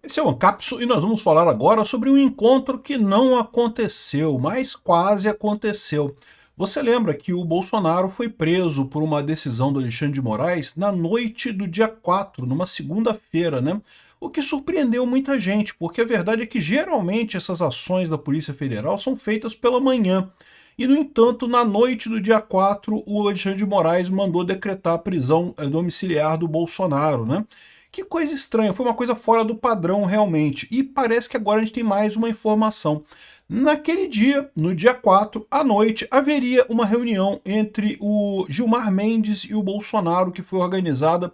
Esse é o Ancapso e nós vamos falar agora sobre um encontro que não aconteceu, mas quase aconteceu. Você lembra que o Bolsonaro foi preso por uma decisão do Alexandre de Moraes na noite do dia 4, numa segunda-feira, né? O que surpreendeu muita gente, porque a verdade é que geralmente essas ações da Polícia Federal são feitas pela manhã. E, no entanto, na noite do dia 4, o Alexandre de Moraes mandou decretar a prisão domiciliar do Bolsonaro, né? Que coisa estranha, foi uma coisa fora do padrão realmente. E parece que agora a gente tem mais uma informação. Naquele dia, no dia 4, à noite, haveria uma reunião entre o Gilmar Mendes e o Bolsonaro, que foi organizada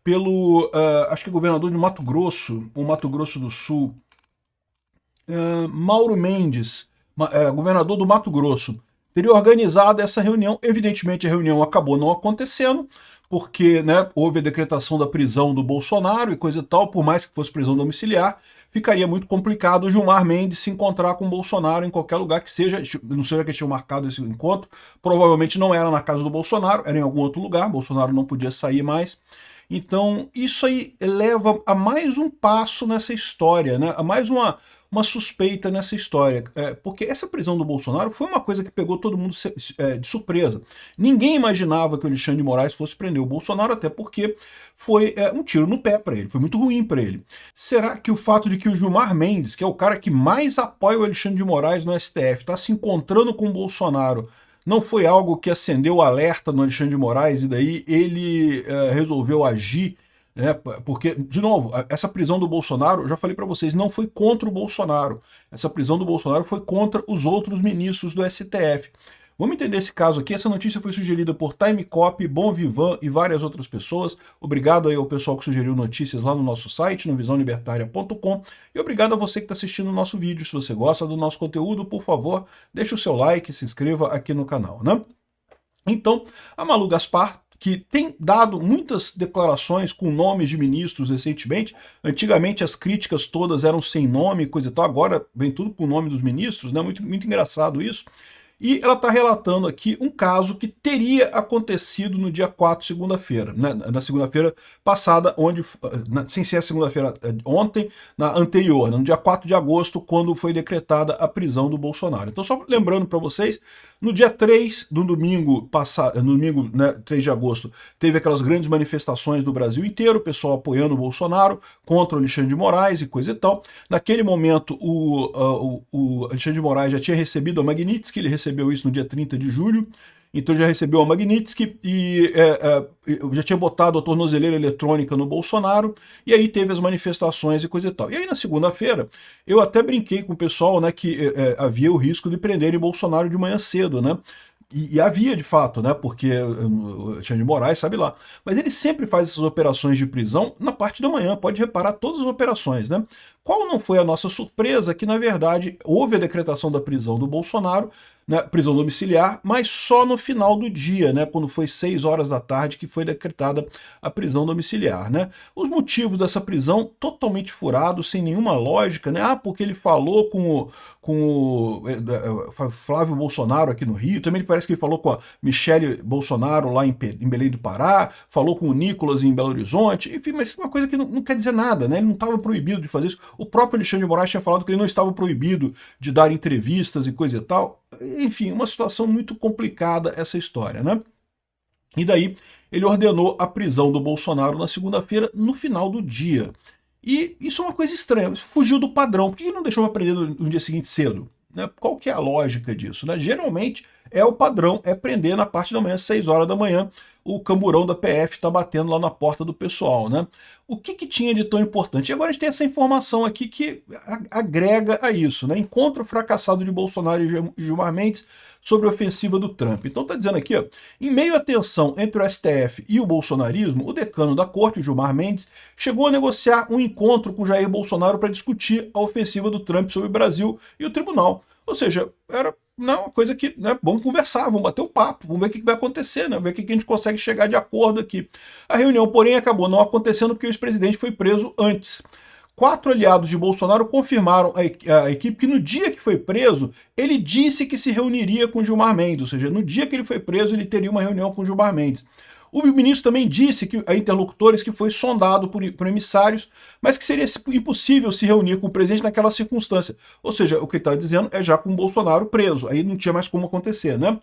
pelo, acho que governador de Mato Grosso, ou Mato Grosso do Sul, Mauro Mendes, governador do Mato Grosso, teria organizado essa reunião. Evidentemente a reunião acabou não acontecendo, porque, né, houve a decretação da prisão do Bolsonaro e coisa e tal, por mais que fosse prisão domiciliar, ficaria muito complicado o Gilmar Mendes se encontrar com o Bolsonaro em qualquer lugar que seja. Não sei que tinham marcado esse encontro, provavelmente não era na casa do Bolsonaro, era em algum outro lugar, Bolsonaro não podia sair mais. Então isso aí leva a mais um passo nessa história, né? A mais uma suspeita nessa história, porque essa prisão do Bolsonaro foi uma coisa que pegou todo mundo de surpresa. Ninguém imaginava que o Alexandre de Moraes fosse prender o Bolsonaro, até porque foi um tiro no pé para ele, foi muito ruim para ele. Será que o fato de que o Gilmar Mendes, que é o cara que mais apoia o Alexandre de Moraes no STF, está se encontrando com o Bolsonaro, não foi algo que acendeu o alerta no Alexandre de Moraes e daí ele resolveu agir? Porque, de novo, essa prisão do Bolsonaro, eu já falei para vocês, não foi contra o Bolsonaro. Essa prisão do Bolsonaro foi contra os outros ministros do STF. Vamos entender esse caso aqui. Essa notícia foi sugerida por Time Copy, Bom Vivan e várias outras pessoas. Obrigado aí ao pessoal que sugeriu notícias lá no nosso site, no visãolibertaria.com. E obrigado a você que está assistindo o nosso vídeo. Se você gosta do nosso conteúdo, por favor, deixe o seu like e se inscreva aqui no canal, né? Então, a Malu Gaspar, que tem dado muitas declarações com nomes de ministros recentemente. Antigamente as críticas todas eram sem nome, coisa e tal, agora vem tudo com o nome dos ministros, né? Muito, muito engraçado isso. E ela está relatando aqui um caso que teria acontecido no dia 4, segunda-feira, né? Na segunda-feira passada, sem ser a segunda-feira ontem, na anterior, né? No dia 4 de agosto, quando foi decretada a prisão do Bolsonaro. Então, só lembrando para vocês, no dia 3 do domingo passado, no domingo, né, 3 de agosto, teve aquelas grandes manifestações do Brasil inteiro, o pessoal apoiando o Bolsonaro, contra o Alexandre de Moraes e coisa e tal. Naquele momento, o Alexandre de Moraes já tinha recebido a Magnitsky, ele recebeu isso no dia 30 de julho, então já recebeu a Magnitsky e já tinha botado a tornozeleira eletrônica no Bolsonaro, e aí teve as manifestações e coisa e tal. E aí na segunda-feira, eu até brinquei com o pessoal, né, que havia o risco de prenderem Bolsonaro de manhã cedo, né? E havia de fato, né? Porque o Alexandre de Moraes sabe lá. Mas ele sempre faz essas operações de prisão na parte da manhã, pode reparar todas as operações, né? Qual não foi a nossa surpresa? Que, na verdade, houve a decretação da prisão do Bolsonaro, né, prisão domiciliar, mas só no final do dia, né, quando foi 6 horas da tarde que foi decretada a prisão domiciliar, né? Os motivos dessa prisão totalmente furados, sem nenhuma lógica, né? Ah, porque ele falou com o Flávio Bolsonaro aqui no Rio, também parece que ele falou com a Michele Bolsonaro lá em Belém do Pará, falou com o Nicolas em Belo Horizonte, enfim, mas uma coisa que não quer dizer nada, né? Ele não estava proibido de fazer isso. O próprio Alexandre de Moraes tinha falado que ele não estava proibido de dar entrevistas e coisa e tal. Enfim, uma situação muito complicada essa história, né? E daí ele ordenou a prisão do Bolsonaro na segunda-feira, no final do dia. E isso é uma coisa estranha, fugiu do padrão. Por que ele não deixou para prender no dia seguinte cedo? Né? Qual que é a lógica disso? Né? Geralmente é o padrão, é prender na parte da manhã, 6 horas da manhã, o camburão da PF está batendo lá na porta do pessoal, né? O que tinha de tão importante? E agora a gente tem essa informação aqui que agrega a isso, né? Encontro fracassado de Bolsonaro e Gilmar Mendes sobre a ofensiva do Trump. Então está dizendo aqui, ó, em meio à tensão entre o STF e o bolsonarismo, o decano da corte, o Gilmar Mendes, chegou a negociar um encontro com Jair Bolsonaro para discutir a ofensiva do Trump sobre o Brasil e o tribunal. Ou seja, era uma coisa que, né, vamos conversar, vamos bater um papo, vamos ver o que vai acontecer, né, ver o que a gente consegue chegar de acordo aqui. A reunião, porém, acabou não acontecendo porque o ex-presidente foi preso antes. 4 aliados de Bolsonaro confirmaram a equipe que no dia que foi preso, ele disse que se reuniria com Gilmar Mendes, ou seja, no dia que ele foi preso, ele teria uma reunião com Gilmar Mendes. O ministro também disse que a interlocutores que foi sondado por emissários, mas que seria impossível se reunir com o presidente naquela circunstância. Ou seja, o que ele está dizendo é já com o Bolsonaro preso, aí não tinha mais como acontecer, né?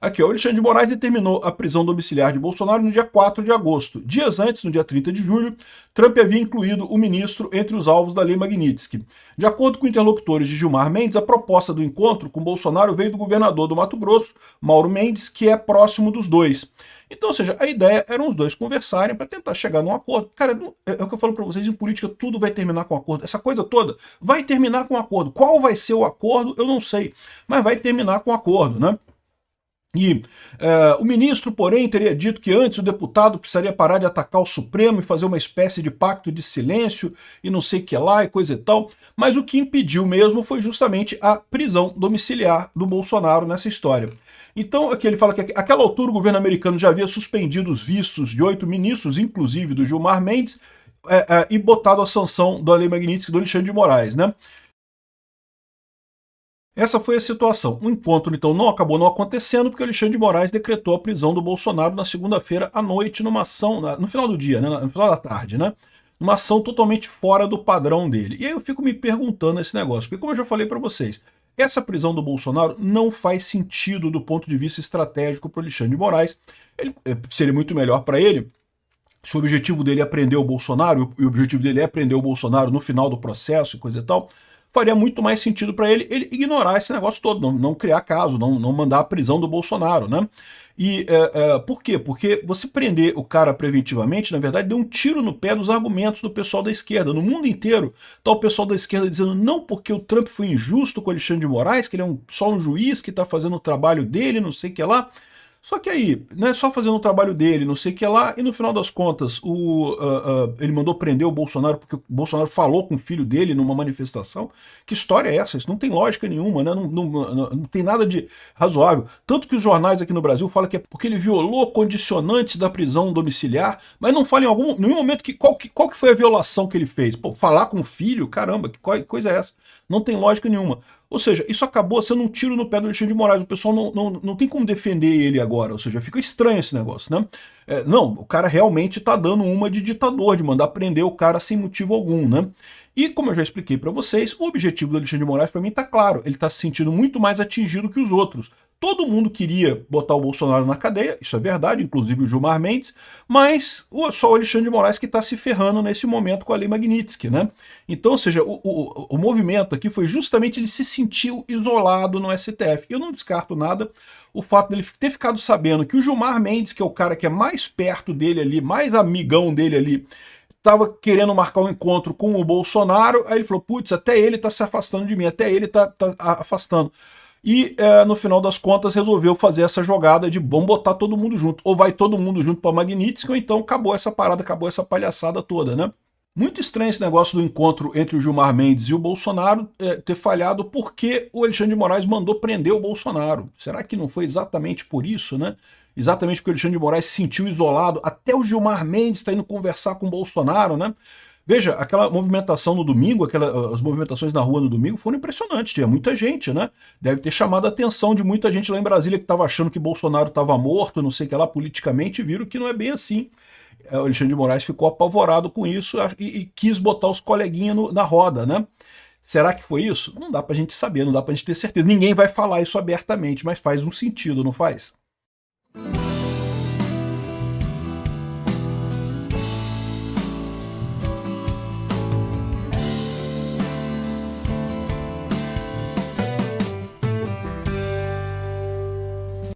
Aqui, o Alexandre de Moraes determinou a prisão domiciliar de Bolsonaro no dia 4 de agosto. Dias antes, no dia 30 de julho, Trump havia incluído o ministro entre os alvos da Lei Magnitsky. De acordo com interlocutores de Gilmar Mendes, a proposta do encontro com Bolsonaro veio do governador do Mato Grosso, Mauro Mendes, que é próximo dos dois. Então, ou seja, a ideia era os dois conversarem para tentar chegar num acordo. Cara, é o que eu falo para vocês, em política tudo vai terminar com acordo. Essa coisa toda vai terminar com acordo. Qual vai ser o acordo, eu não sei, mas vai terminar com acordo, né? E o ministro, porém, teria dito que antes o deputado precisaria parar de atacar o Supremo e fazer uma espécie de pacto de silêncio e não sei o que lá e coisa e tal, mas o que impediu mesmo foi justamente a prisão domiciliar do Bolsonaro nessa história. Então, aqui ele fala que àquela altura o governo americano já havia suspendido os vistos de 8 ministros, inclusive do Gilmar Mendes, e botado a sanção da Lei Magnitsky do Alexandre de Moraes, né? Essa foi a situação. O encontro, então, acabou não acontecendo porque o Alexandre de Moraes decretou a prisão do Bolsonaro na segunda-feira à noite, numa ação, no final do dia, né, no final da tarde, né? Uma ação totalmente fora do padrão dele. E aí eu fico me perguntando esse negócio, porque como eu já falei para vocês, essa prisão do Bolsonaro não faz sentido do ponto de vista estratégico para o Alexandre de Moraes. Seria muito melhor para ele se o objetivo dele é prender o Bolsonaro, e o objetivo dele é prender o Bolsonaro no final do processo e coisa e tal, faria muito mais sentido para ele ignorar esse negócio todo, não criar caso, não mandar a prisão do Bolsonaro, né? E por quê? Porque você prender o cara preventivamente, na verdade, deu um tiro no pé dos argumentos do pessoal da esquerda. No mundo inteiro está o pessoal da esquerda dizendo não porque o Trump foi injusto com o Alexandre de Moraes, que ele é só um juiz que está fazendo o trabalho dele, não sei o que lá. Só que aí, né, só fazendo o trabalho dele, não sei o que lá, e no final das contas, ele mandou prender o Bolsonaro porque o Bolsonaro falou com o filho dele numa manifestação. Que história é essa? Isso não tem lógica nenhuma, né? Não tem nada de razoável. Tanto que os jornais aqui no Brasil falam que é porque ele violou condicionantes da prisão domiciliar, mas não falam em nenhum momento qual que foi a violação que ele fez. Pô, falar com o filho? Caramba, que coisa é essa? Não tem lógica nenhuma. Ou seja, isso acabou sendo um tiro no pé do Alexandre de Moraes. O pessoal não tem como defender ele agora. Ou seja, fica estranho esse negócio, né? Não, o cara realmente tá dando uma de ditador, de mandar prender o cara sem motivo algum, né? E como eu já expliquei para vocês, o objetivo do Alexandre de Moraes para mim tá claro. Ele tá se sentindo muito mais atingido que os outros. Todo mundo queria botar o Bolsonaro na cadeia, isso é verdade, inclusive o Gilmar Mendes, mas só o Alexandre de Moraes que está se ferrando nesse momento com a Lei Magnitsky, né? Então, ou seja, o movimento aqui foi justamente ele se sentiu isolado no STF. Eu não descarto nada o fato dele ter ficado sabendo que o Gilmar Mendes, que é o cara que é mais perto dele ali, mais amigão dele ali, estava querendo marcar um encontro com o Bolsonaro, aí ele falou, putz, até ele está se afastando de mim, até ele está afastando. E no final das contas resolveu fazer essa jogada de vamos botar todo mundo junto. Ou vai todo mundo junto para Magnitsky, ou então acabou essa parada, acabou essa palhaçada toda, né? Muito estranho esse negócio do encontro entre o Gilmar Mendes e o Bolsonaro ter falhado porque o Alexandre de Moraes mandou prender o Bolsonaro. Será que não foi exatamente por isso, né? Exatamente porque o Alexandre de Moraes se sentiu isolado. Até o Gilmar Mendes está indo conversar com o Bolsonaro, né? Veja, aquela movimentação no domingo, as movimentações na rua no domingo foram impressionantes, tinha muita gente, né? Deve ter chamado a atenção de muita gente lá em Brasília que estava achando que Bolsonaro estava morto, não sei o que lá, politicamente, e viram que não é bem assim. O Alexandre de Moraes ficou apavorado com isso e quis botar os coleguinhas na roda, né? Será que foi isso? Não dá pra gente saber, não dá pra gente ter certeza. Ninguém vai falar isso abertamente, mas faz um sentido, não faz?